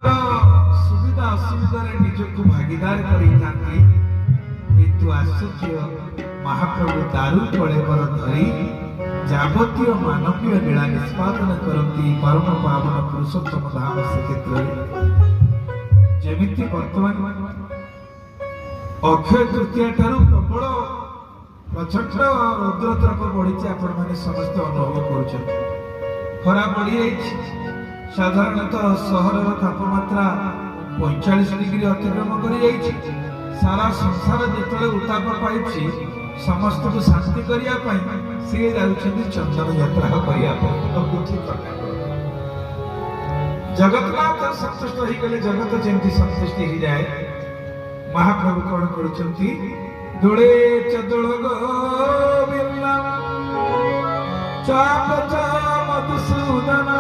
सुविधा असुविधा निजक भागीदार किंतु आश्चर्य महाप्रभु दारू कलेवर धरी जावतीय मानवीय लीला निष्पादन करती परम पावन पुरुषोत्तम धाम श्रीक्षेत्र जमिति वर्तमान अक्षय तृतीया ठारू प्रबल प्रचंड रौद्रताप बढ़ी आपण मैंने समस्त अनुभव कर खरा बढ़ी साधारणतः सहर तापमात्रा 45 डिग्री अतिक्रम कर सारा संसार जिते उताप पाई समस्त को शांति करने सी जाऊँच चंदन यात्रा करने जगतनाथ संतुष्ट हो गले जगत जमी संतुष्टि हो जाए महाप्रभु कौन कर दुले चदुल गोविंद चाप मधुसूदन